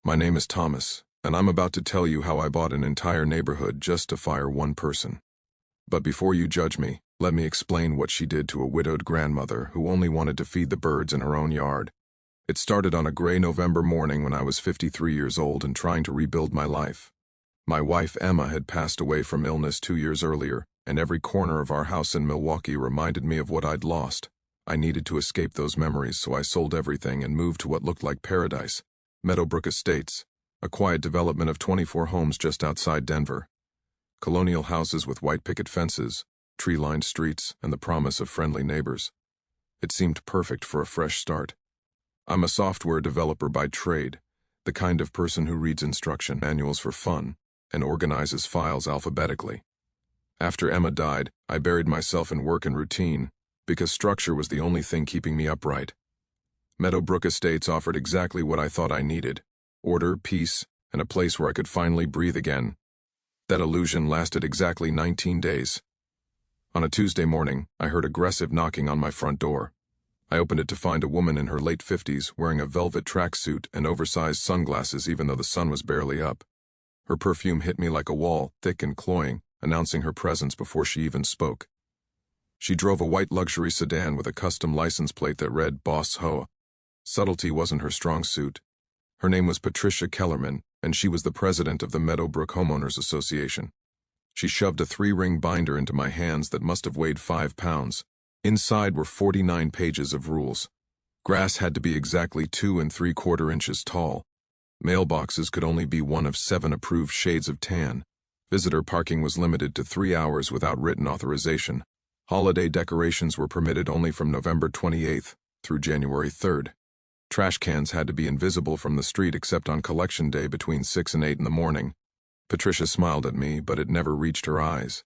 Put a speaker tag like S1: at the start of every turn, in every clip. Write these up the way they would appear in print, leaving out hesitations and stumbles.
S1: My name is Thomas, and I'm about to tell you how I bought an entire neighborhood just to fire one person. But before you judge me, let me explain what she did to a widowed grandmother who only wanted to feed the birds in her own yard. It started on a gray November morning when I was 53 years old and trying to rebuild my life. My wife Emma had passed away from illness 2 years earlier, and every corner of our house in Milwaukee reminded me of what I'd lost. I needed to escape those memories, so I sold everything and moved to what looked like paradise, Meadowbrook Estates, a quiet development of 24 homes just outside Denver. Colonial houses with white picket fences, tree-lined streets, and the promise of friendly neighbors. It seemed perfect for a fresh start. I'm a software developer by trade, the kind of person who reads instruction manuals for fun and organizes files alphabetically. After Emma died, I buried myself in work and routine because structure was the only thing keeping me upright. Meadowbrook Estates offered exactly what I thought I needed: order, peace, and a place where I could finally breathe again. That illusion lasted exactly 19 days. On a Tuesday morning, I heard aggressive knocking on my front door. I opened it to find a woman in her late 50s wearing a velvet tracksuit and oversized sunglasses even though the sun was barely up. Her perfume hit me like a wall, thick and cloying, announcing her presence before she even spoke. She drove a white luxury sedan with a custom license plate that read Boss HOA. Subtlety wasn't her strong suit. Her name was Patricia Kellerman, and she was the president of the Meadowbrook Homeowners Association. She shoved a 3-ring binder into my hands that must have weighed 5 pounds. Inside were 49 pages of rules. Grass had to be exactly 2 3/4 inches tall. Mailboxes could only be one of 7 approved shades of tan. Visitor parking was limited to 3 hours without written authorization. Holiday decorations were permitted only from November 28th through January 3rd. Trash cans had to be invisible from the street except on collection day between 6 and 8 in the morning. Patricia smiled at me, but it never reached her eyes.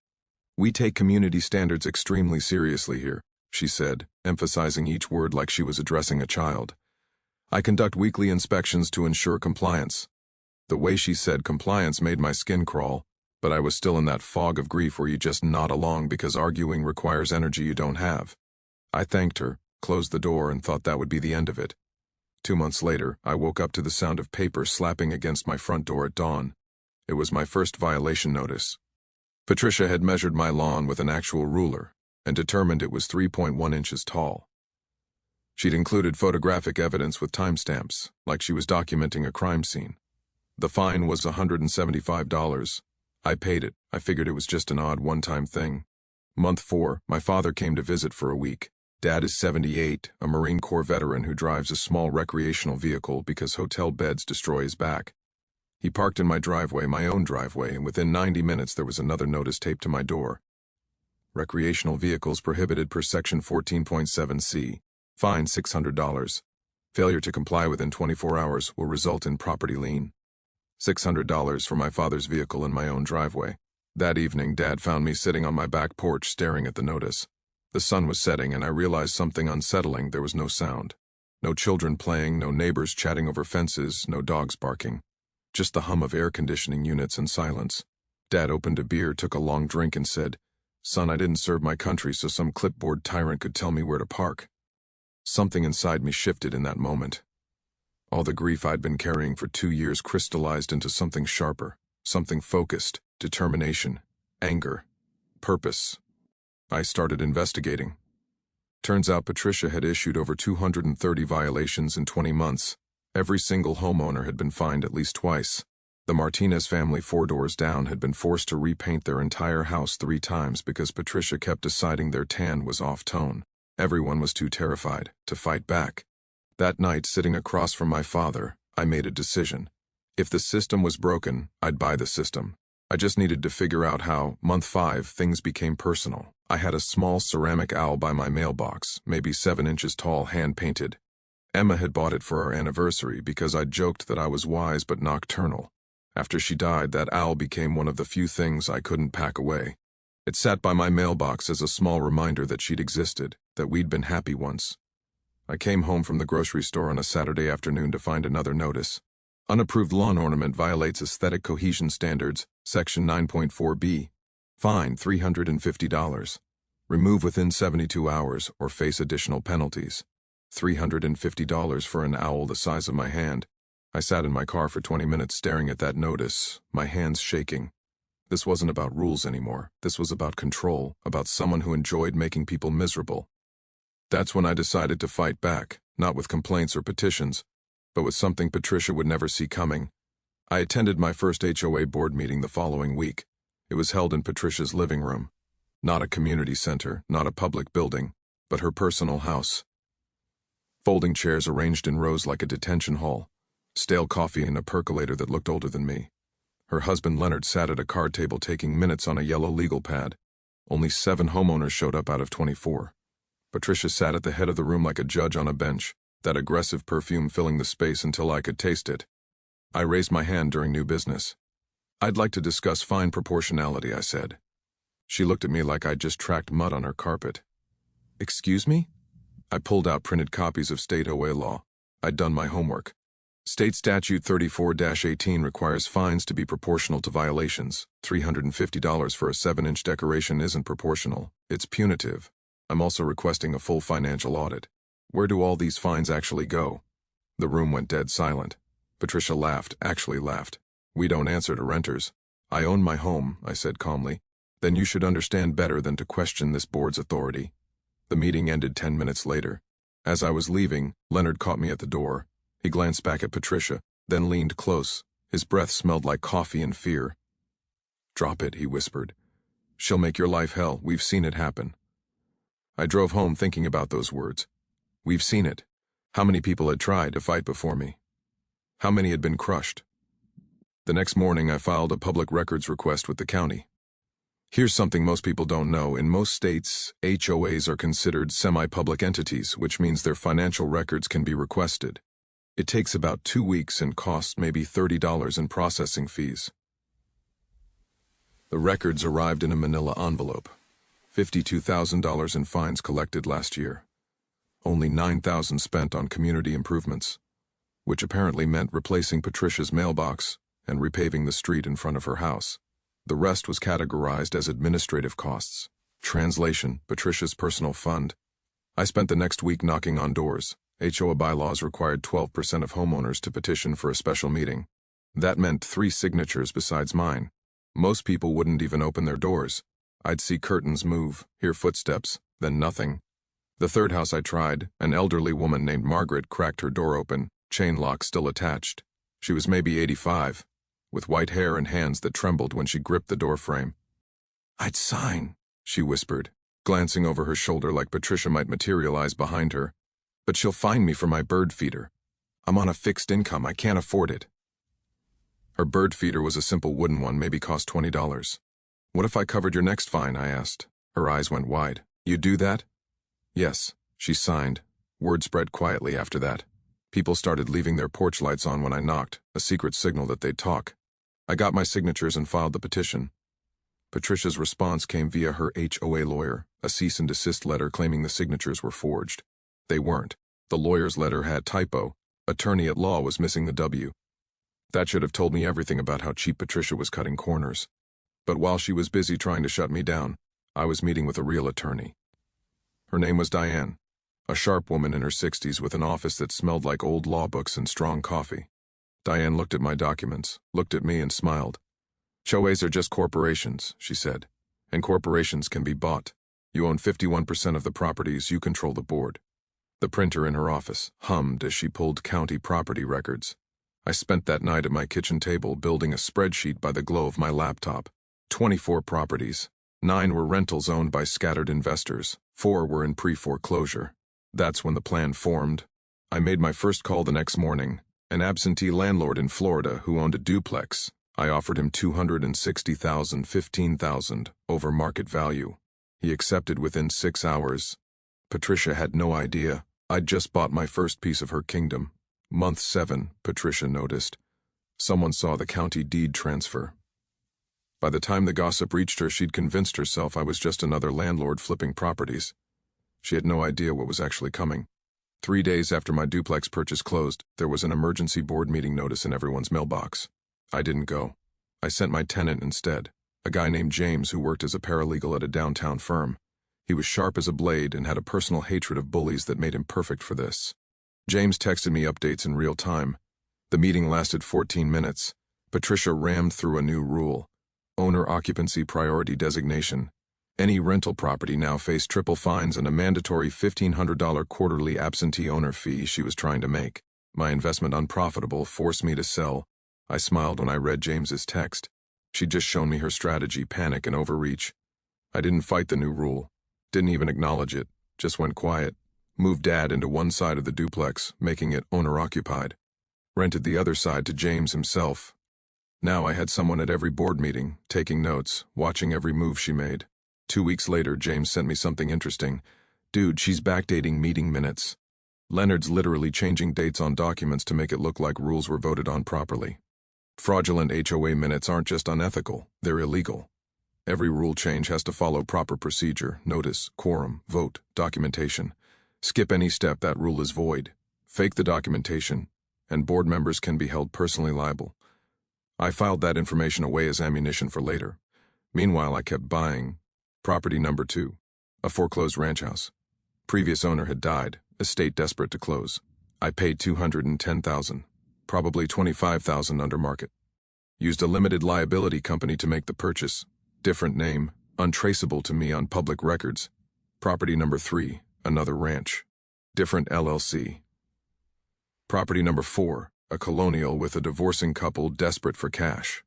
S1: "We take community standards extremely seriously here," she said, emphasizing each word like she was addressing a child. "I conduct weekly inspections to ensure compliance." The way she said compliance made my skin crawl, but I was still in that fog of grief where you just nod along because arguing requires energy you don't have. I thanked her, closed the door, and thought that would be the end of it. 2 months later, I woke up to the sound of paper slapping against my front door at dawn. It was my first violation notice. Patricia had measured my lawn with an actual ruler and determined it was 3.1 inches tall. She'd included photographic evidence with timestamps, like she was documenting a crime scene. The fine was $175. I paid it. I figured it was just an odd one-time thing. Month 4, my father came to visit for a week. Dad is 78, a Marine Corps veteran who drives a small recreational vehicle because hotel beds destroy his back. He parked in my driveway, my own driveway, and within 90 minutes there was another notice taped to my door. Recreational vehicles prohibited per Section 14.7c. Fine $600. Failure to comply within 24 hours will result in property lien. $600 for my father's vehicle in my own driveway. That evening, Dad found me sitting on my back porch staring at the notice. The sun was setting and I realized something unsettling. There was no sound. No children playing, no neighbors chatting over fences, no dogs barking. Just the hum of air conditioning units and silence. Dad opened a beer, took a long drink, and said, "Son, I didn't serve my country so some clipboard tyrant could tell me where to park." Something inside me shifted in that moment. All the grief I'd been carrying for 2 years crystallized into something sharper, something focused, determination, anger, purpose. I started investigating. Turns out Patricia had issued over 230 violations in 20 months. Every single homeowner had been fined at least twice. The Martinez family 4 doors down had been forced to repaint their entire house 3 times because Patricia kept deciding their tan was off-tone. Everyone was too terrified to fight back. That night, sitting across from my father, I made a decision. If the system was broken, I'd buy the system. I just needed to figure out how. Month 5, things became personal. I had a small ceramic owl by my mailbox, maybe 7 inches tall, hand-painted. Emma had bought it for our anniversary because I'd joked that I was wise but nocturnal. After she died, that owl became one of the few things I couldn't pack away. It sat by my mailbox as a small reminder that she'd existed, that we'd been happy once. I came home from the grocery store on a Saturday afternoon to find another notice. Unapproved lawn ornament violates aesthetic cohesion standards, Section 9.4b. Fine $350. Remove within 72 hours or face additional penalties. $350 for an owl the size of my hand. I sat in my car for 20 minutes staring at that notice, my hands shaking. This wasn't about rules anymore. This was about control, about someone who enjoyed making people miserable. That's when I decided to fight back, not with complaints or petitions, but with something Patricia would never see coming. I attended my first HOA board meeting the following week. It was held in Patricia's living room. Not a community center, not a public building, but her personal house. Folding chairs arranged in rows like a detention hall. Stale coffee in a percolator that looked older than me. Her husband Leonard sat at a card table taking minutes on a yellow legal pad. Only 7 homeowners showed up out of 24. Patricia sat at the head of the room like a judge on a bench, that aggressive perfume filling the space until I could taste it. I raised my hand during new business. "I'd like to discuss fine proportionality," I said. She looked at me like I'd just tracked mud on her carpet. "Excuse me?" I pulled out printed copies of state HOA law. I'd done my homework. State Statute 34-18 requires fines to be proportional to violations. $350 for a 7-inch decoration isn't proportional. It's punitive. I'm also requesting a full financial audit. Where do all these fines actually go? The room went dead silent. Patricia laughed, actually laughed. "We don't answer to renters." "I own my home," I said calmly. "Then you should understand better than to question this board's authority." The meeting ended 10 minutes later. As I was leaving, Leonard caught me at the door. He glanced back at Patricia, then leaned close. His breath smelled like coffee and fear. "Drop it," he whispered. "She'll make your life hell. We've seen it happen." I drove home thinking about those words. We've seen it. How many people had tried to fight before me? How many had been crushed? The next morning, I filed a public records request with the county. Here's something most people don't know. In most states, HOAs are considered semi-public entities, which means their financial records can be requested. It takes about 2 weeks and costs maybe $30 in processing fees. The records arrived in a manila envelope. $52,000 in fines collected last year. Only $9,000 spent on community improvements, which apparently meant replacing Patricia's mailbox and repaving the street in front of her house. The rest was categorized as administrative costs. Translation: Patricia's personal fund. I spent the next week knocking on doors. HOA bylaws required 12% of homeowners to petition for a special meeting. That meant 3 signatures besides mine. Most people wouldn't even open their doors. I'd see curtains move, hear footsteps, then nothing. The third house I tried, an elderly woman named Margaret cracked her door open, chain lock still attached. She was maybe 85, with white hair and hands that trembled when she gripped the door frame. "I'd sign," she whispered, glancing over her shoulder like Patricia might materialize behind her. "But she'll fine me for my bird feeder. I'm on a fixed income. I can't afford it." Her bird feeder was a simple wooden one, maybe cost $20. "What if I covered your next fine?" I asked. Her eyes went wide. "You do that?" "Yes," she signed. Word spread quietly after that. People started leaving their porch lights on when I knocked, a secret signal that they'd talk. I got my signatures and filed the petition. Patricia's response came via her HOA lawyer, a cease and desist letter claiming the signatures were forged. They weren't. The lawyer's letter had typo. Attorney at law was missing the W. That should have told me everything about how cheap Patricia was cutting corners. But while she was busy trying to shut me down, I was meeting with a real attorney. Her name was Diane, a sharp woman in her 60s with an office that smelled like old law books and strong coffee. Diane looked at my documents, looked at me and smiled. "HOAs are just corporations," she said, "and corporations can be bought. You own 51% of the properties, you control the board." The printer in her office hummed as she pulled county property records. I spent that night at my kitchen table building a spreadsheet by the glow of my laptop. 24 properties. 9 were rentals owned by scattered investors. 4 were in pre-foreclosure. That's when the plan formed. I made my first call the next morning. An absentee landlord in Florida who owned a duplex. I offered him $260,000, $15,000 over market value. He accepted within 6 hours. Patricia had no idea. I'd just bought my first piece of her kingdom. Month 7, Patricia noticed. Someone saw the county deed transfer. By the time the gossip reached her, she'd convinced herself I was just another landlord flipping properties. She had no idea what was actually coming. 3 days after my duplex purchase closed, there was an emergency board meeting notice in everyone's mailbox. I didn't go. I sent my tenant instead, a guy named James who worked as a paralegal at a downtown firm. He was sharp as a blade and had a personal hatred of bullies that made him perfect for this. James texted me updates in real time. The meeting lasted 14 minutes. Patricia rammed through a new rule: owner occupancy priority designation. Any rental property now faced triple fines and a mandatory $1,500 quarterly absentee owner fee she was trying to make. My investment unprofitable forced me to sell. I smiled when I read James's text. She'd just shown me her strategy: panic and overreach. I didn't fight the new rule. Didn't even acknowledge it. Just went quiet. Moved Dad into one side of the duplex, making it owner-occupied. Rented the other side to James himself. Now I had someone at every board meeting, taking notes, watching every move she made. 2 weeks later, James sent me something interesting. "Dude, she's backdating meeting minutes. Leonard's literally changing dates on documents to make it look like rules were voted on properly." Fraudulent HOA minutes aren't just unethical, they're illegal. Every rule change has to follow proper procedure: notice, quorum, vote, documentation. Skip any step, that rule is void. Fake the documentation, and board members can be held personally liable. I filed that information away as ammunition for later. Meanwhile, I kept buying. Property number 2, a foreclosed ranch house. Previous owner had died, estate desperate to close. I paid $210,000, probably $25,000 under market. Used a limited liability company to make the purchase. Different name, untraceable to me on public records. Property number 3, another ranch. Different LLC. Property number 4, a colonial with a divorcing couple desperate for cash.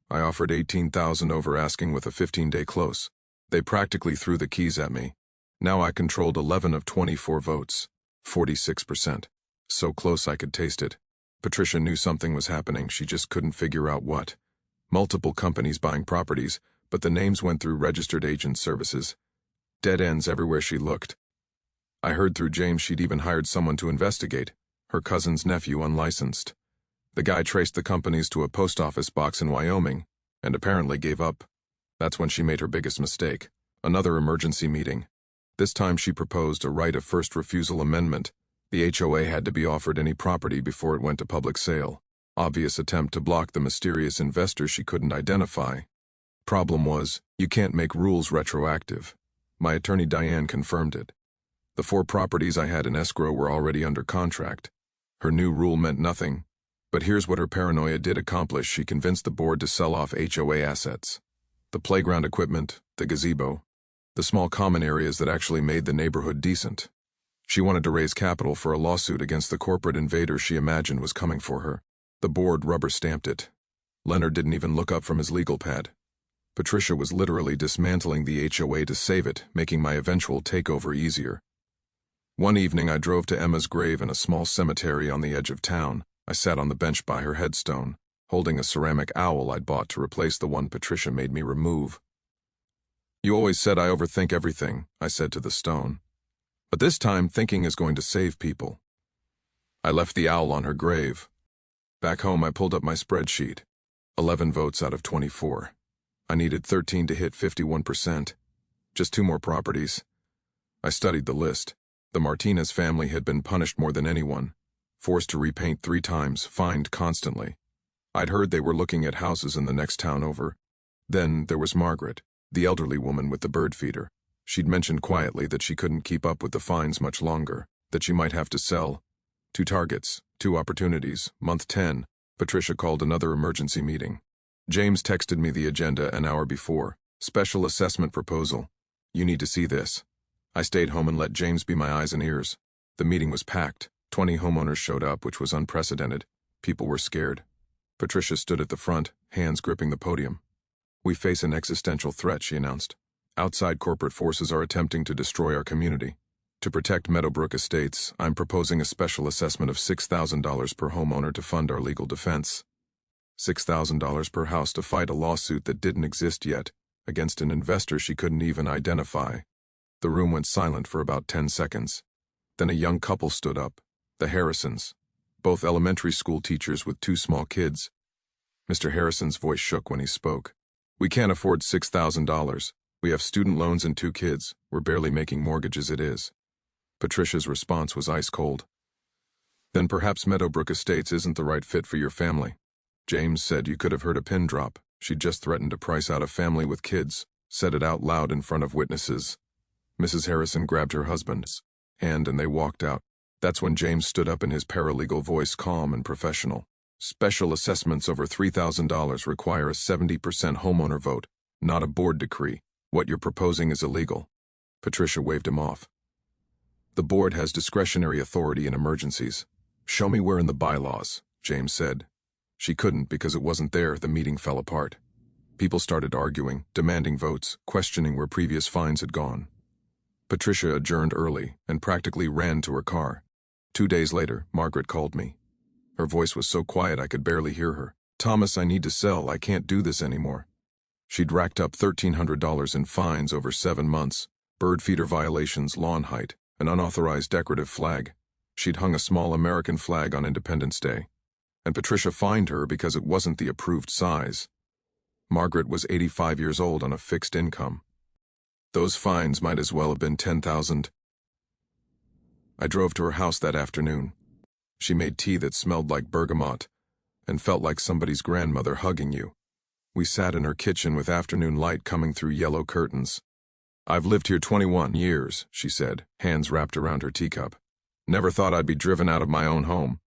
S1: I offered $18,000 over asking with a 15-day close. They practically threw the keys at me. Now I controlled 11 of 24 votes, 46%. So close I could taste it. Patricia knew something was happening, she just couldn't figure out what. Multiple companies buying properties, but the names went through registered agent services. Dead ends everywhere she looked. I heard through James she'd even hired someone to investigate, her cousin's nephew, unlicensed. The guy traced the companies to a post office box in Wyoming, and apparently gave up. That's when she made her biggest mistake. Another emergency meeting. This time she proposed a right of first refusal amendment. The HOA had to be offered any property before it went to public sale. Obvious attempt to block the mysterious investor she couldn't identify. Problem was, you can't make rules retroactive. My attorney Diane confirmed it. The 4 properties I had in escrow were already under contract. Her new rule meant nothing. But here's what her paranoia did accomplish: she convinced the board to sell off HOA assets. The playground equipment, the gazebo, the small common areas that actually made the neighborhood decent. She wanted to raise capital for a lawsuit against the corporate invader she imagined was coming for her. The board rubber-stamped it. Leonard didn't even look up from his legal pad. Patricia was literally dismantling the HOA to save it, making my eventual takeover easier. One evening I drove to Emma's grave in a small cemetery on the edge of town. I sat on the bench by her headstone, holding a ceramic owl I'd bought to replace the one Patricia made me remove. "You always said I overthink everything," I said to the stone. "But this time, thinking is going to save people." I left the owl on her grave. Back home, I pulled up my spreadsheet. 11 votes out of 24. I needed 13 to hit 51%. Just 2 more properties. I studied the list. The Martinez family had been punished more than anyone. Forced to repaint 3 times, fined constantly. I'd heard they were looking at houses in the next town over. Then there was Margaret, the elderly woman with the bird feeder. She'd mentioned quietly that she couldn't keep up with the fines much longer, that she might have to sell. 2 targets, 2 opportunities. Month 10, Patricia called another emergency meeting. James texted me the agenda an hour before. "Special assessment proposal. You need to see this." I stayed home and let James be my eyes and ears. The meeting was packed. 20 homeowners showed up, which was unprecedented. People were scared. Patricia stood at the front, hands gripping the podium. "We face an existential threat," she announced. "Outside corporate forces are attempting to destroy our community. To protect Meadowbrook Estates, I'm proposing a special assessment of $6,000 per homeowner to fund our legal defense. $6,000 per house to fight a lawsuit that didn't exist yet, against an investor she couldn't even identify." The room went silent for about 10 seconds. Then a young couple stood up, the Harrisons, both elementary school teachers with 2 small kids. Mr. Harrison's voice shook when he spoke. "We can't afford $6,000. We have student loans and 2 kids. We're barely making mortgages as it is." Patricia's response was ice cold. "Then perhaps Meadowbrook Estates isn't the right fit for your family." James said you could have heard a pin drop. She'd just threatened to price out a family with kids, said it out loud in front of witnesses. Mrs. Harrison grabbed her husband's hand and they walked out. That's when James stood up in his paralegal voice, calm and professional. Special assessments over $3,000 require a 70% homeowner vote, not a board decree. What you're proposing is illegal." Patricia waved him off. "The board has discretionary authority in emergencies." "Show me where in the bylaws," James said. She couldn't because it wasn't there. The meeting fell apart. People started arguing, demanding votes, questioning where previous fines had gone. Patricia adjourned early and practically ran to her car. 2 days later, Margaret called me. Her voice was so quiet I could barely hear her. "Thomas, I need to sell. I can't do this anymore." She'd racked up $1,300 in fines over 7 months, bird feeder violations, lawn height, an unauthorized decorative flag. She'd hung a small American flag on Independence Day. And Patricia fined her because it wasn't the approved size. Margaret was 85 years old on a fixed income. Those fines might as well have been $10,000. I drove to her house that afternoon. She made tea that smelled like bergamot and felt like somebody's grandmother hugging you. We sat in her kitchen with afternoon light coming through yellow curtains. "I've lived here 21 years, she said, hands wrapped around her teacup. "Never thought I'd be driven out of my own home."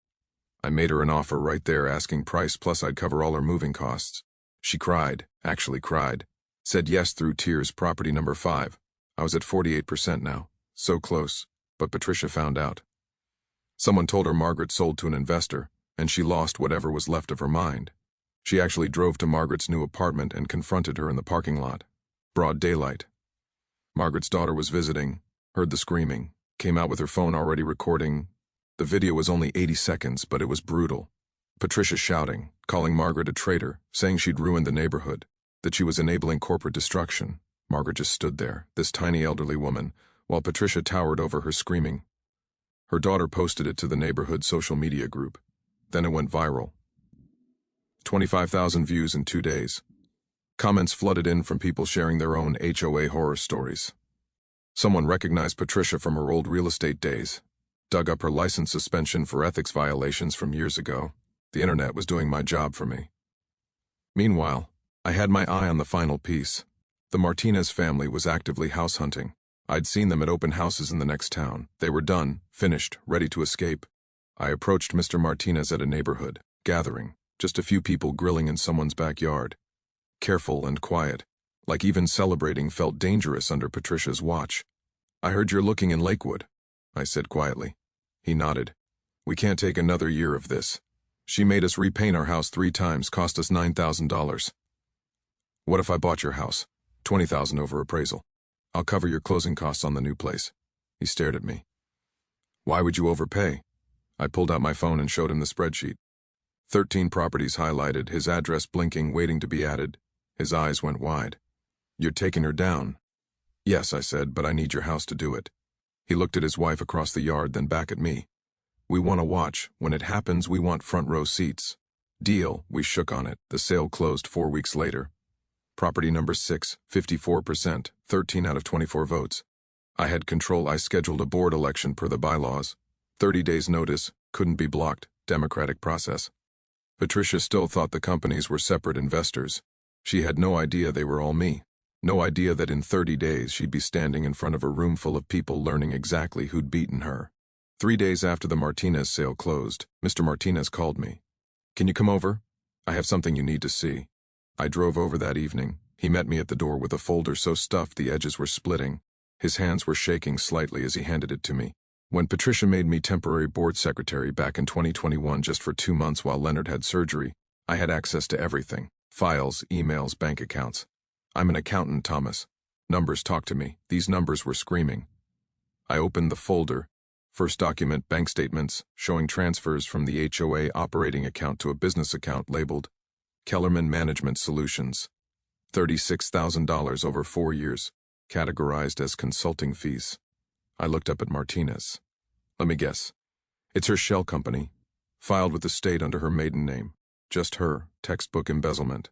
S1: I made her an offer right there, asking price, plus I'd cover all her moving costs. She cried, actually cried. Said yes through tears. Property number 5. I was at 48% now. So close. But Patricia found out. Someone told her Margaret sold to an investor, and she lost whatever was left of her mind. She actually drove to Margaret's new apartment and confronted her in the parking lot. Broad daylight. Margaret's daughter was visiting, heard the screaming, came out with her phone already recording. The video was only 80 seconds, but it was brutal. Patricia shouting, calling Margaret a traitor, saying she'd ruined the neighborhood, that she was enabling corporate destruction. Margaret just stood there, this tiny elderly woman, while Patricia towered over her screaming. Her daughter posted it to the neighborhood social media group. Then it went viral. 25,000 views in 2 days. Comments flooded in from people sharing their own HOA horror stories. Someone recognized Patricia from her old real estate days, dug up her license suspension for ethics violations from years ago. The internet was doing my job for me. Meanwhile, I had my eye on the final piece. The Martinez family was actively house hunting. I'd seen them at open houses in the next town. They were done, finished, ready to escape. I approached Mr. Martinez at a neighborhood gathering, just a few people grilling in someone's backyard. Careful and quiet, like even celebrating felt dangerous under Patricia's watch. "I heard you're looking in Lakewood," I said quietly. He nodded. "We can't take another year of this. She made us repaint our house 3 times, cost us $9,000. What if I bought your house? $20,000 over appraisal. I'll cover your closing costs on the new place." He stared at me. "Why would you overpay?" I pulled out my phone and showed him the spreadsheet. 13 properties highlighted, his address blinking, waiting to be added. His eyes went wide. "You're taking her down." "Yes," I said, "but I need your house to do it." He looked at his wife across the yard, then back at me. "We want to watch. When it happens, we want front row seats." Deal. We shook on it. The sale closed 4 weeks later. Property number 6, 54%, 13 out of 24 votes. I had control. I scheduled a board election per the bylaws. 30 days notice, couldn't be blocked, democratic process. Patricia still thought the companies were separate investors. She had no idea they were all me. No idea that in 30 days she'd be standing in front of a room full of people learning exactly who'd beaten her. 3 days after the Martinez sale closed, Mr. Martinez called me. "Can you come over? I have something you need to see." I drove over that evening. He met me at the door with a folder so stuffed the edges were splitting. His hands were shaking slightly as he handed it to me. When Patricia made me temporary board secretary back in 2021 just for 2 months while Leonard had surgery, I had access to everything. Files, emails, bank accounts. "I'm an accountant, Thomas. Numbers talk to me." These numbers were screaming. I opened the folder. First document, bank statements, showing transfers from the HOA operating account to a business account labeled Kellerman Management Solutions. $36,000 over 4 years, categorized as consulting fees. I looked up at Martinez. Let me guess. It's her shell company, filed with the state under her maiden name. Just her, textbook embezzlement.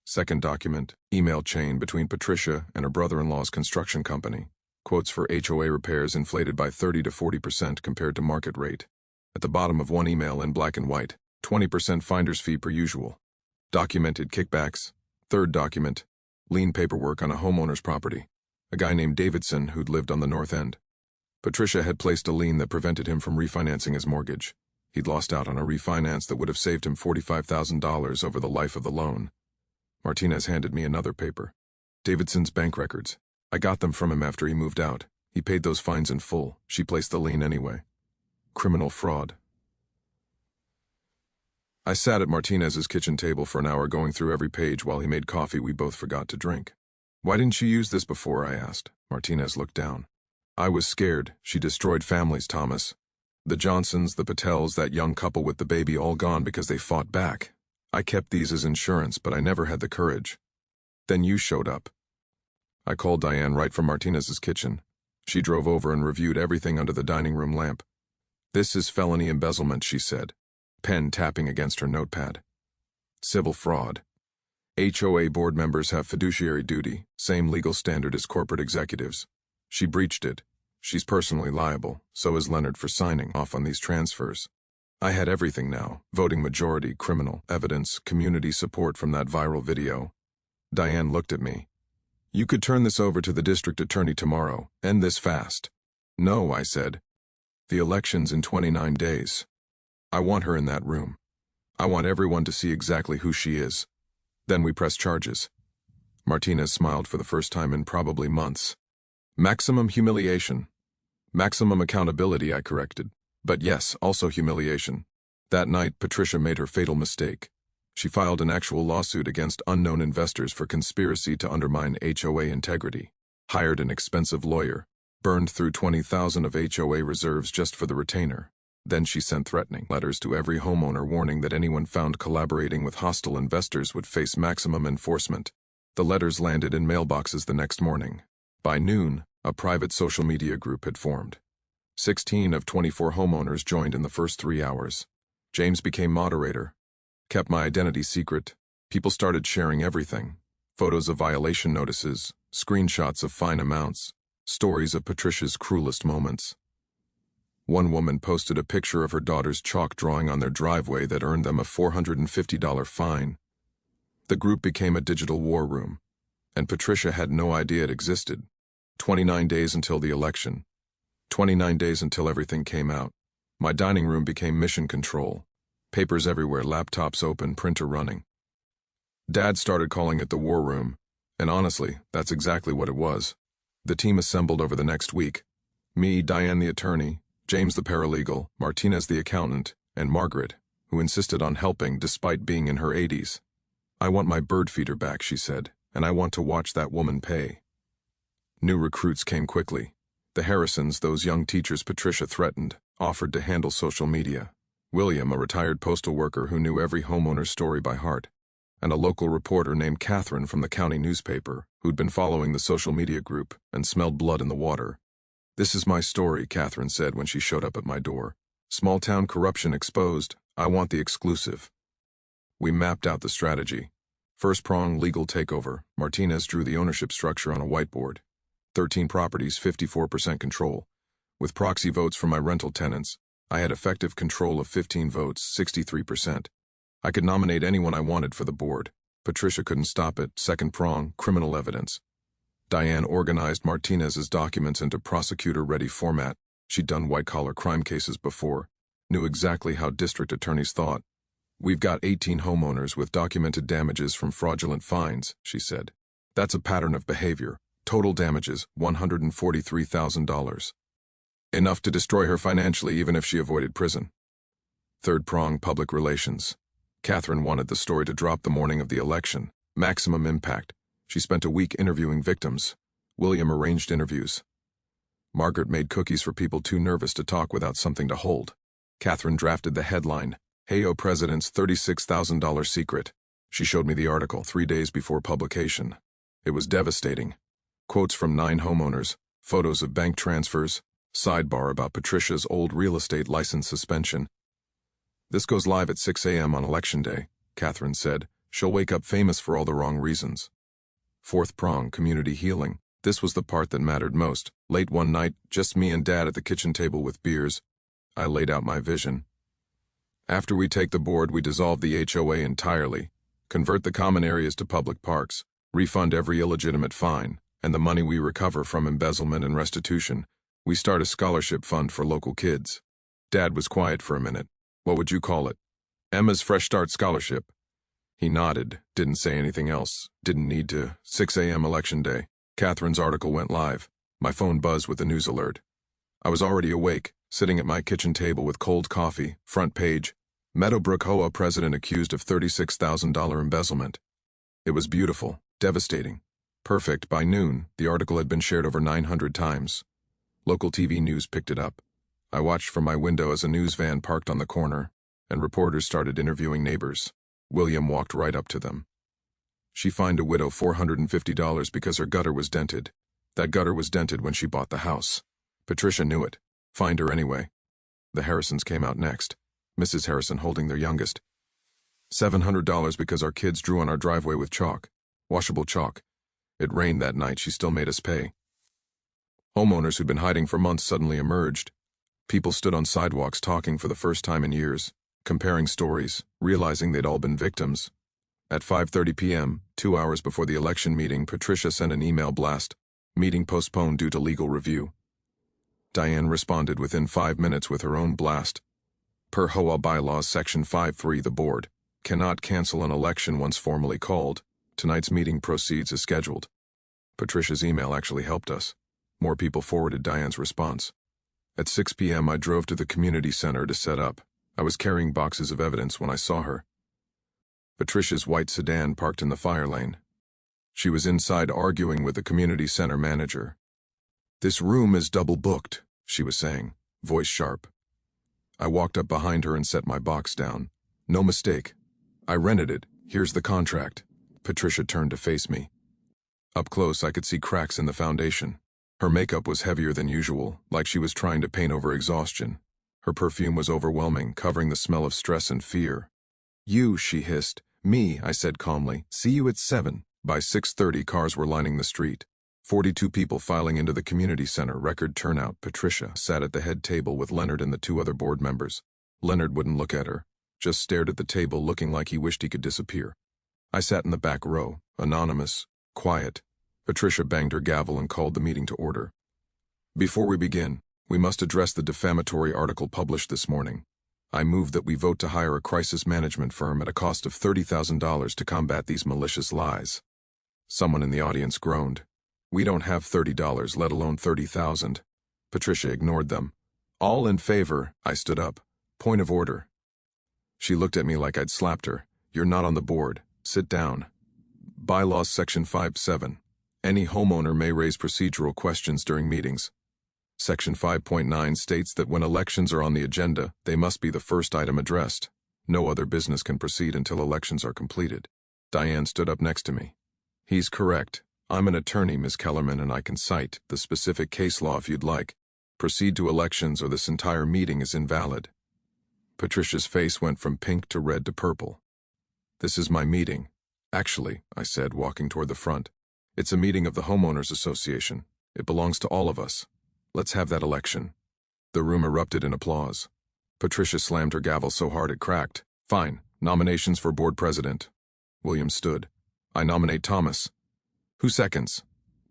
S1: Second document, email chain between Patricia and her brother-in-law's construction company. Quotes for HOA repairs inflated by 30 to 40% compared to market rate. At the bottom of one email in black and white, 20% finder's fee per usual. Documented kickbacks. Third document, lien paperwork on a homeowner's property. A guy named Davidson who'd lived on the north end. Patricia had placed a lien that prevented him from refinancing his mortgage. He'd lost out on a refinance that would have saved him $45,000 over the life of the loan. Martinez handed me another paper. Davidson's bank records. I got them from him after he moved out. He paid those fines in full. She placed the lien anyway. Criminal fraud. I sat at Martinez's kitchen table for an hour going through every page while he made coffee we both forgot to drink. Why didn't you use this before, I asked. Martinez looked down. I was scared. She destroyed families, Thomas. The Johnsons, the Patels, that young couple with the baby, all gone because they fought back. I kept these as insurance, but I never had the courage. Then you showed up. I called Diane right from Martinez's kitchen. She drove over and reviewed everything under the dining room lamp. This is felony embezzlement, she said, pen tapping against her notepad. Civil fraud. HOA board members have fiduciary duty, same legal standard as corporate executives. She breached it. She's personally liable, so is Leonard for signing off on these transfers. I had everything now, voting majority, criminal, evidence, community support from that viral video. Diane looked at me. You could turn this over to the district attorney tomorrow, end this fast. No, I said. The election's in 29 days. I want her in that room. I want everyone to see exactly who she is. Then we press charges. Martinez smiled for the first time in probably months. Maximum humiliation. Maximum accountability, I corrected. But yes, also humiliation. That night, Patricia made her fatal mistake. She filed an actual lawsuit against unknown investors for conspiracy to undermine HOA integrity, hired an expensive lawyer, burned through $20,000 of HOA reserves just for the retainer. Then she sent threatening letters to every homeowner warning that anyone found collaborating with hostile investors would face maximum enforcement. The letters landed in mailboxes the next morning. By noon, a private social media group had formed. 16 of 24 homeowners joined in the first 3 hours. James became moderator. Kept my identity secret. People started sharing everything. Photos of violation notices, screenshots of fine amounts, stories of Patricia's cruelest moments. One woman posted a picture of her daughter's chalk drawing on their driveway that earned them a $450 fine. The group became a digital war room, and Patricia had no idea it existed. 29 days until the election. 29 days until everything came out. My dining room became mission control. Papers everywhere, laptops open, printer running. Dad started calling it the war room, and honestly, that's exactly what it was. The team assembled over the next week. Me, Diane the attorney, James the paralegal, Martinez the accountant, and Margaret, who insisted on helping despite being in her 80s. I want my bird feeder back, she said, and I want to watch that woman pay. New recruits came quickly. The Harrisons, those young teachers Patricia threatened, offered to handle social media. William, a retired postal worker who knew every homeowner's story by heart, and a local reporter named Catherine from the county newspaper, who'd been following the social media group and smelled blood in the water. This is my story, Catherine said when she showed up at my door. Small-town corruption exposed. I want the exclusive. We mapped out the strategy. First prong, legal takeover. Martinez drew the ownership structure on a whiteboard. 13 properties, 54% control. With proxy votes from my rental tenants, I had effective control of 15 votes, 63%. I could nominate anyone I wanted for the board. Patricia couldn't stop it. Second prong, criminal evidence. Diane organized Martinez's documents into prosecutor-ready format. She'd done white-collar crime cases before, knew exactly how district attorneys thought. We've got 18 homeowners with documented damages from fraudulent fines, she said. That's a pattern of behavior. Total damages, $143,000. Enough to destroy her financially even if she avoided prison. Third prong, public relations. Catherine wanted the story to drop the morning of the election. Maximum impact. She spent a week interviewing victims. William arranged interviews. Margaret made cookies for people too nervous to talk without something to hold. Catherine drafted the headline, HOA President's $36,000 Secret. She showed me the article 3 days before publication. It was devastating. Quotes from 9 homeowners, photos of bank transfers, sidebar about Patricia's old real estate license suspension. This goes live at 6 a.m. on election day, Catherine said. She'll wake up famous for all the wrong reasons. Fourth prong, community healing. This was the part that mattered most. Late one night, just me and Dad at the kitchen table with beers. I laid out my vision. After we take the board, we dissolve the HOA entirely, convert the common areas to public parks, refund every illegitimate fine, and the money we recover from embezzlement and restitution, we start a scholarship fund for local kids. Dad was quiet for a minute. What would you call it? Emma's Fresh Start Scholarship. He nodded, didn't say anything else, didn't need to. 6 a.m. election day. Catherine's article went live. My phone buzzed with a news alert. I was already awake, sitting at my kitchen table with cold coffee, front page. Meadowbrook HOA president accused of $36,000 embezzlement. It was beautiful, devastating. Perfect. By noon, the article had been shared over 900 times. Local TV news picked it up. I watched from my window as a news van parked on the corner, and reporters started interviewing neighbors. William walked right up to them. She fined a widow $450 because her gutter was dented. That gutter was dented when she bought the house. Patricia knew it. Fined her anyway. The Harrisons came out next. Mrs. Harrison holding their youngest. $700 because our kids drew on our driveway with chalk. Washable chalk. It rained that night, she still made us pay. Homeowners who'd been hiding for months suddenly emerged. People stood on sidewalks talking for the first time in years, comparing stories, realizing they'd all been victims. At 5:30 p.m., 2 hours before the election meeting, Patricia sent an email blast. Meeting postponed due to legal review. Diane responded within 5 minutes with her own blast. Per HOA bylaws section 5.3, the board cannot cancel an election once formally called. Tonight's meeting proceeds as scheduled. Patricia's email actually helped us. More people forwarded Diane's response. At 6 p.m. I drove to the community center to set up. I was carrying boxes of evidence when I saw her. Patricia's white sedan parked in the fire lane. She was inside arguing with the community center manager. "This room is double booked," she was saying, voice sharp. I walked up behind her and set my box down. "No mistake. I rented it. Here's the contract." Patricia turned to face me. Up close, I could see cracks in the foundation. Her makeup was heavier than usual, like she was trying to paint over exhaustion. Her perfume was overwhelming, covering the smell of stress and fear. "You," she hissed. "Me," I said calmly. "See you at 7. By 6:30, cars were lining the street. 42 people filing into the community center, record turnout. Patricia sat at the head table with Leonard and the 2 other board members. Leonard wouldn't look at her, just stared at the table looking like he wished he could disappear. I sat in the back row, anonymous, quiet. Patricia banged her gavel and called the meeting to order. "Before we begin, we must address the defamatory article published this morning. I move that we vote to hire a crisis management firm at a cost of $30,000 to combat these malicious lies." Someone in the audience groaned. "We don't have $30, let alone $30,000. Patricia ignored them. "All in favor?" I stood up. "Point of order." She looked at me like I'd slapped her. "You're not on the board. Sit down." Bylaws section 5.7. Any homeowner may raise procedural questions during meetings. Section 5.9 states that when elections are on the agenda, they must be the first item addressed. No other business can proceed until elections are completed. Diane stood up next to me. "He's correct. I'm an attorney, Ms. Kellerman, and I can cite the specific case law if you'd like. Proceed to elections or this entire meeting is invalid." Patricia's face went from pink to red to purple. "This is my meeting. Actually," I said, walking toward the front. "It's a meeting of the Homeowners Association. It belongs to all of us. Let's have that election." The room erupted in applause. Patricia slammed her gavel so hard it cracked. "Fine. Nominations for board president." William stood. "I nominate Thomas." "Who seconds?"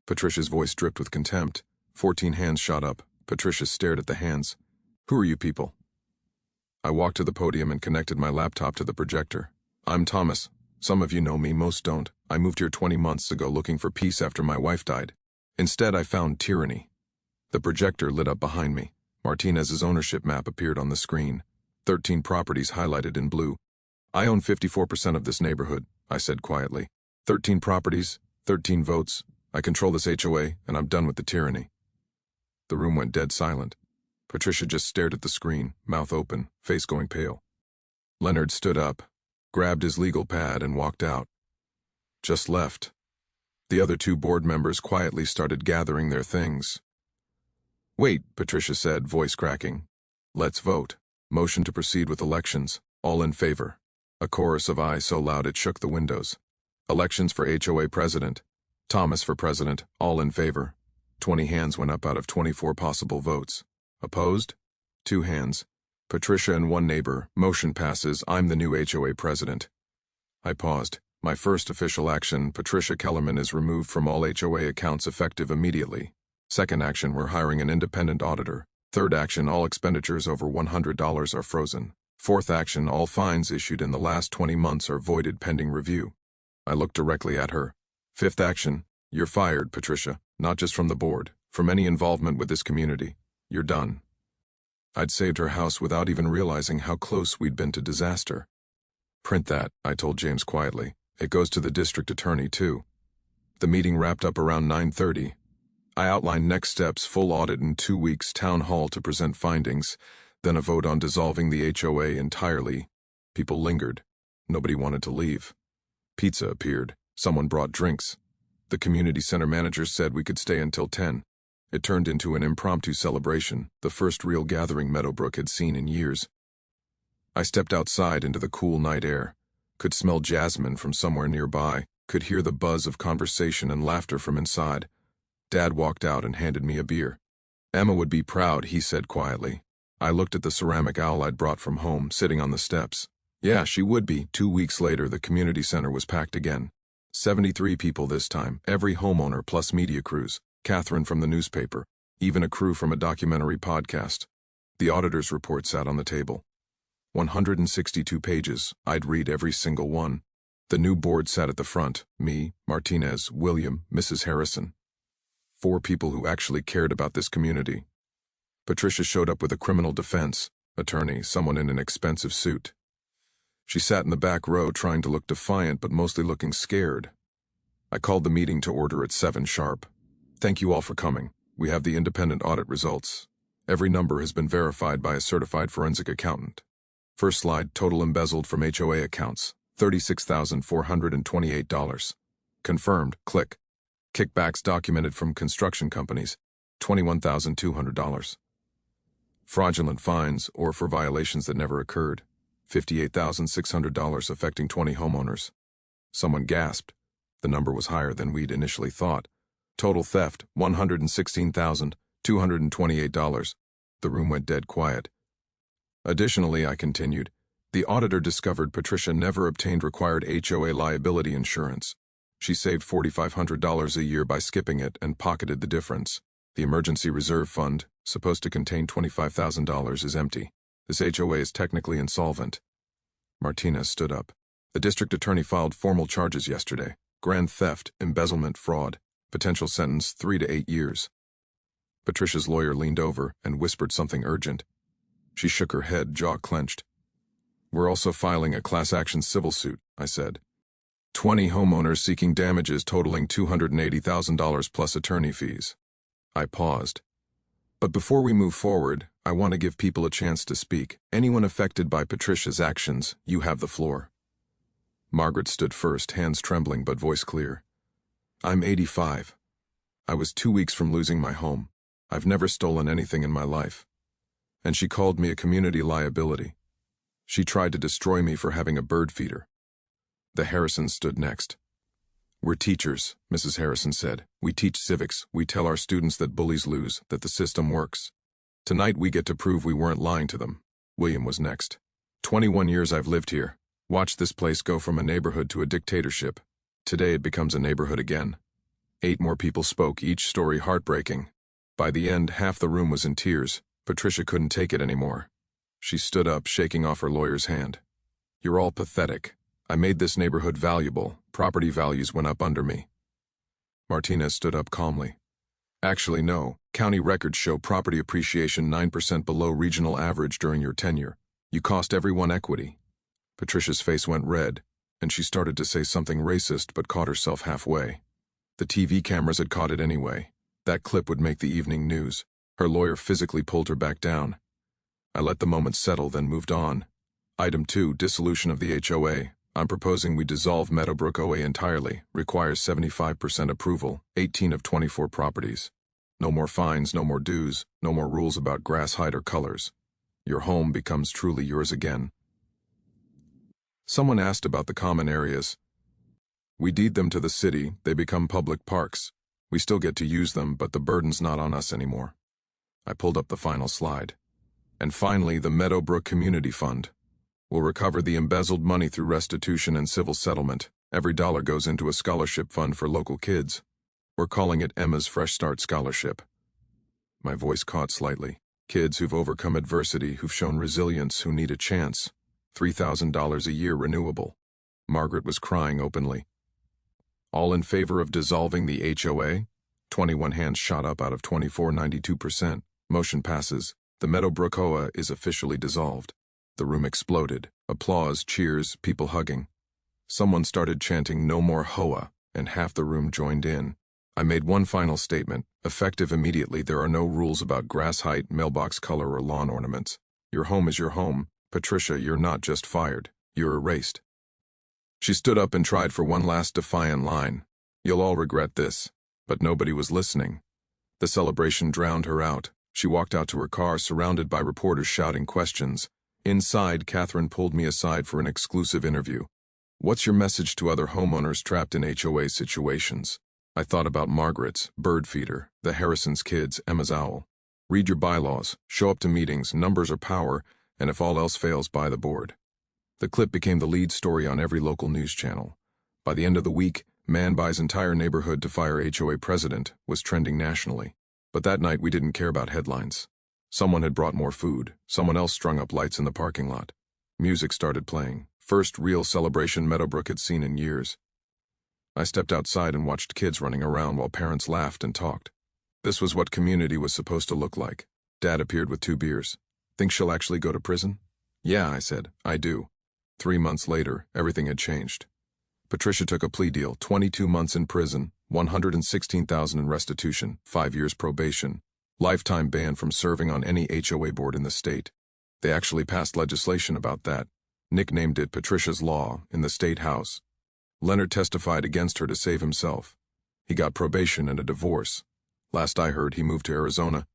S1: Patricia's voice dripped with contempt. 14 hands shot up. Patricia stared at the hands. "Who are you people?" I walked to the podium and connected my laptop to the projector. "I'm Thomas. Some of you know me, most don't. I moved here 20 months ago looking for peace after my wife died. Instead, I found tyranny." The projector lit up behind me. Martinez's ownership map appeared on the screen. 13 properties highlighted in blue. "I own 54% of this neighborhood," I said quietly. 13 properties, 13 votes. I control this HOA, and I'm done with the tyranny." The room went dead silent. Patricia just stared at the screen, mouth open, face going pale. Leonard stood up, grabbed his legal pad, and walked out. Just left. The other 2 board members quietly started gathering their things. "Wait," Patricia said, voice cracking. "Let's vote. Motion to proceed with elections. All in favor." A chorus of ayes so loud it shook the windows. "Elections for HOA president. Thomas for president. All in favor." 20 hands went up out of 24 possible votes. Opposed? 2 hands. Patricia and 1 neighbor. Motion passes. I'm the new HOA president. I paused. My first official action, Patricia Kellerman is removed from all HOA accounts effective immediately. Second action, we're hiring an independent auditor. Third action, all expenditures over $100 are frozen. Fourth action, all fines issued in the last 20 months are voided pending review. I looked directly at her. Fifth action, you're fired, Patricia, not just from the board, from any involvement with this community. You're done. I'd saved her house without even realizing how close we'd been to disaster. Print that, I told James quietly. It goes to the district attorney, too. The meeting wrapped up around 9:30. I outlined next steps, full audit in 2 weeks, town hall to present findings, then a vote on dissolving the HOA entirely. People lingered. Nobody wanted to leave. Pizza appeared. Someone brought drinks. The community center manager said we could stay until 10. It turned into an impromptu celebration, the first real gathering Meadowbrook had seen in years. I stepped outside into the cool night air, could smell jasmine from somewhere nearby, could hear the buzz of conversation and laughter from inside. Dad walked out and handed me a beer. Emma would be proud, he said quietly. I looked at the ceramic owl I'd brought from home, sitting on the steps. Yeah, she would be. 2 weeks later, the community center was packed again. 73 people this time, every homeowner plus media crews, Catherine from the newspaper, even a crew from a documentary podcast. The auditor's report sat on the table. 162 pages, I'd read every single one. The new board sat at the front, me, Martinez, William, Mrs. Harrison. 4 people who actually cared about this community. Patricia showed up with a criminal defense attorney, someone in an expensive suit. She sat in the back row trying to look defiant but mostly looking scared. I called the meeting to order at 7 sharp. Thank you all for coming. We have the independent audit results. Every number has been verified by a certified forensic accountant. First slide, total embezzled from HOA accounts, $36,428. Confirmed, click. Kickbacks documented from construction companies, $21,200. Fraudulent fines, or for violations that never occurred, $58,600 affecting 20 homeowners. Someone gasped. The number was higher than we'd initially thought. Total theft, $116,228. The room went dead quiet. Additionally, I continued, the auditor discovered Patricia never obtained required HOA liability insurance. She saved $4,500 a year by skipping it and pocketed the difference. The emergency reserve fund, supposed to contain $25,000, is empty. This HOA is technically insolvent. Martinez stood up. The district attorney filed formal charges yesterday. Grand theft, embezzlement, fraud. Potential sentence 3 to 8 years. Patricia's lawyer leaned over and whispered something urgent. She shook her head, jaw clenched. We're also filing a class action civil suit, I said. 20 homeowners seeking damages totaling $280,000 plus attorney fees. I paused. But before we move forward, I want to give people a chance to speak. Anyone affected by Patricia's actions, you have the floor. Margaret stood first, hands trembling but voice clear. I'm 85. I was 2 weeks from losing my home. I've never stolen anything in my life. And she called me a community liability. She tried to destroy me for having a bird feeder. The Harrisons stood next. We're teachers, Mrs. Harrison said. We teach civics. We tell our students that bullies lose, that the system works. Tonight we get to prove we weren't lying to them. William was next. 21 years I've lived here. Watched this place go from a neighborhood to a dictatorship. Today it becomes a neighborhood again. 8 more people spoke, each story heartbreaking. By the end, half the room was in tears. Patricia couldn't take it anymore. She stood up, shaking off her lawyer's hand. You're all pathetic. I made this neighborhood valuable. Property values went up under me. Martinez stood up calmly. Actually, no. County records show property appreciation 9% below regional average during your tenure. You cost everyone equity. Patricia's face went red, and she started to say something racist but caught herself halfway. The TV cameras had caught it anyway. That clip would make the evening news. Her lawyer physically pulled her back down. I let the moment settle, then moved on. Item 2, dissolution of the HOA. I'm proposing we dissolve Meadowbrook OA entirely. Requires 75% approval, 18 of 24 properties. No more fines, no more dues, no more rules about grass height or colors. Your home becomes truly yours again. Someone asked about the common areas. We deed them to the city, they become public parks. We still get to use them, but the burden's not on us anymore. I pulled up the final slide. And finally, the Meadowbrook Community Fund. We'll recover the embezzled money through restitution and civil settlement. Every dollar goes into a scholarship fund for local kids. We're calling it Emma's Fresh Start Scholarship. My voice caught slightly. Kids who've overcome adversity, who've shown resilience, who need a chance. $3,000 a year renewable. Margaret was crying openly. All in favor of dissolving the HOA? 21 hands shot up out of 24, 92%. Motion passes. The Meadowbrook HOA is officially dissolved. The room exploded. Applause, cheers, people hugging. Someone started chanting, "No more HOA," and half the room joined in. I made one final statement. Effective immediately, there are no rules about grass height, mailbox color, or lawn ornaments. Your home is your home. Patricia, you're not just fired. You're erased. She stood up and tried for one last defiant line. "You'll all regret this." But nobody was listening. The celebration drowned her out. She walked out to her car, surrounded by reporters shouting questions. Inside, Catherine pulled me aside for an exclusive interview. "What's your message to other homeowners trapped in HOA situations?" I thought about Margaret's, bird feeder, the Harrison's kids, Emma's owl. Read your bylaws, show up to meetings, numbers are power, and if all else fails, buy the board. The clip became the lead story on every local news channel. By the end of the week, "Man buys entire neighborhood to fire HOA president" was trending nationally. But that night we didn't care about headlines. Someone had brought more food. Someone else strung up lights in the parking lot. Music started playing. First real celebration Meadowbrook had seen in years. I stepped outside and watched kids running around while parents laughed and talked. This was what community was supposed to look like. Dad appeared with 2 beers. "Think she'll actually go to prison?" "Yeah," I said. "I do." 3 months later, everything had changed. Patricia took a plea deal, 22 months in prison, $116,000 in restitution, 5 years probation, lifetime ban from serving on any HOA board in the state. They actually passed legislation about that, nicknamed it Patricia's Law, in the state house. Leonard testified against her to save himself. He got probation and a divorce. Last I heard, he moved to Arizona.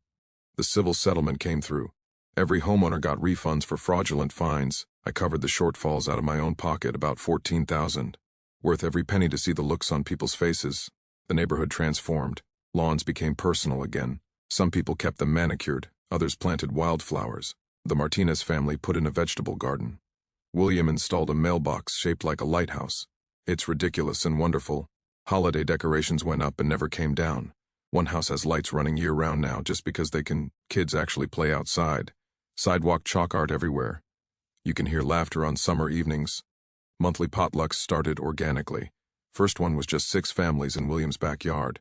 S1: The civil settlement came through. Every homeowner got refunds for fraudulent fines. I covered the shortfalls out of my own pocket, about $14,000. Worth every penny to see the looks on people's faces. The neighborhood transformed. Lawns became personal again. Some people kept them manicured, others planted wildflowers. The Martinez family put in a vegetable garden. William installed a mailbox shaped like a lighthouse. It's ridiculous and wonderful. Holiday decorations went up and never came down. One house has lights running year-round now just because kids actually play outside. Sidewalk chalk art everywhere. You can hear laughter on summer evenings. Monthly potlucks started organically. First one was just 6 families in William's backyard.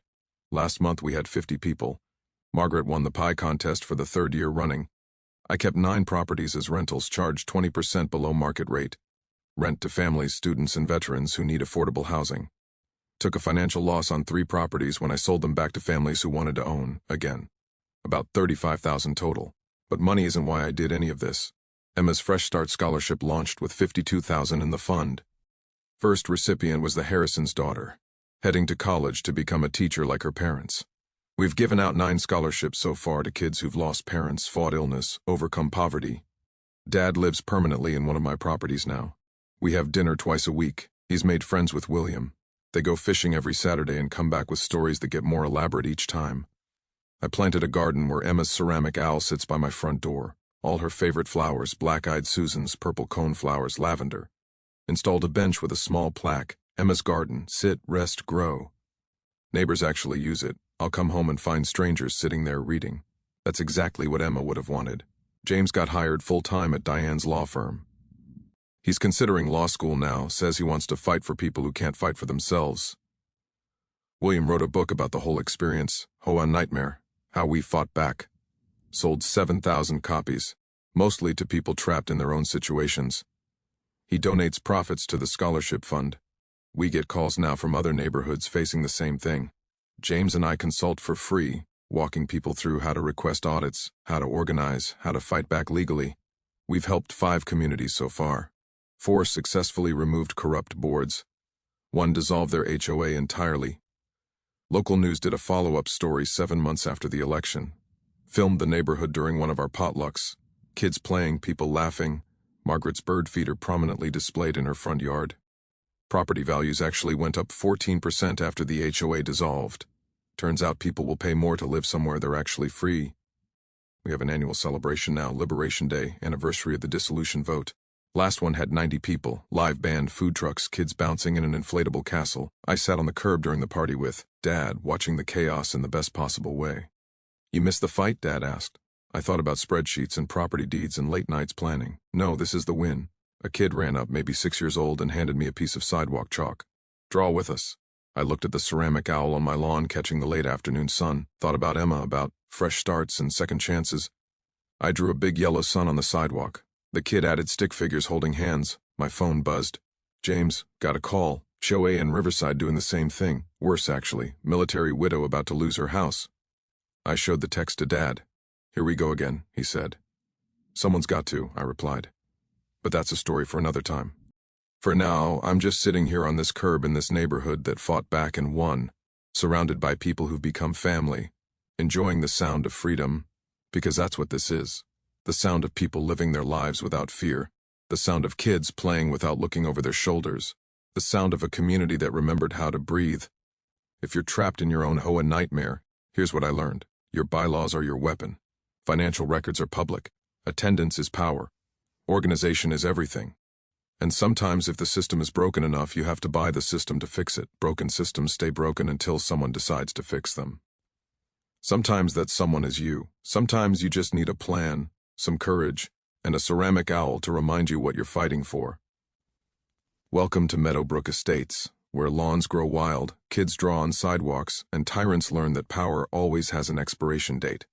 S1: Last month we had 50 people. Margaret won the pie contest for the 3rd year running. I kept 9 properties as rentals, charged 20% below market rate. Rent to families, students, and veterans who need affordable housing. Took a financial loss on 3 properties when I sold them back to families who wanted to own, again. About $35,000 total. But money isn't why I did any of this. Emma's Fresh Start Scholarship launched with $52,000 in the fund. First recipient was the Harrison's daughter, heading to college to become a teacher like her parents. We've given out 9 scholarships so far to kids who've lost parents, fought illness, overcome poverty. Dad lives permanently in one of my properties now. We have dinner twice a week. He's made friends with William. They go fishing every Saturday and come back with stories that get more elaborate each time. I planted a garden where Emma's ceramic owl sits by my front door. All her favorite flowers, black-eyed Susans, purple coneflowers, lavender. Installed a bench with a small plaque, "Emma's Garden, sit, rest, grow." Neighbors actually use it. I'll come home and find strangers sitting there reading. That's exactly what Emma would have wanted. James got hired full-time at Diane's law firm. He's considering law school now, says he wants to fight for people who can't fight for themselves. William wrote a book about the whole experience, HOA Nightmare, How We Fought Back. Sold 7,000 copies, mostly to people trapped in their own situations. He donates profits to the scholarship fund. We get calls now from other neighborhoods facing the same thing. James and I consult for free, walking people through how to request audits, how to organize, how to fight back legally. We've helped 5 communities so far. 4 successfully removed corrupt boards. 1 dissolved their HOA entirely. Local news did a follow-up story 7 months after the election. Filmed the neighborhood during one of our potlucks. Kids playing, people laughing. Margaret's bird feeder prominently displayed in her front yard. Property values actually went up 14% after the HOA dissolved. Turns out people will pay more to live somewhere they're actually free. We have an annual celebration now, Liberation Day, anniversary of the dissolution vote. Last one had 90 people, live band, food trucks, kids bouncing in an inflatable castle. I sat on the curb during the party with Dad, watching the chaos in the best possible way. "You missed the fight?" Dad asked. I thought about spreadsheets and property deeds and late nights planning. No, this is the win. A kid ran up, maybe 6 years old, and handed me a piece of sidewalk chalk. Draw with us. I looked at the ceramic owl on my lawn catching the late afternoon sun, thought about Emma, about fresh starts and second chances. I drew a big yellow sun on the sidewalk. The kid added stick figures holding hands. My phone buzzed. James, got a call. HOA in Riverside doing the same thing. Worse, actually. Military widow about to lose her house. I showed the text to Dad. Here we go again, he said. Someone's got to, I replied. But that's a story for another time. For now, I'm just sitting here on this curb in this neighborhood that fought back and won, surrounded by people who've become family, enjoying the sound of freedom, because that's what this is. The sound of people living their lives without fear. The sound of kids playing without looking over their shoulders. The sound of a community that remembered how to breathe. If you're trapped in your own HOA nightmare, here's what I learned. Your bylaws are your weapon. Financial records are public. Attendance is power. Organization is everything. And sometimes if the system is broken enough, you have to buy the system to fix it. Broken systems stay broken until someone decides to fix them. Sometimes that someone is you. Sometimes you just need a plan, some courage, and a ceramic owl to remind you what you're fighting for. Welcome to Meadowbrook Estates, where lawns grow wild, kids draw on sidewalks, and tyrants learn that power always has an expiration date.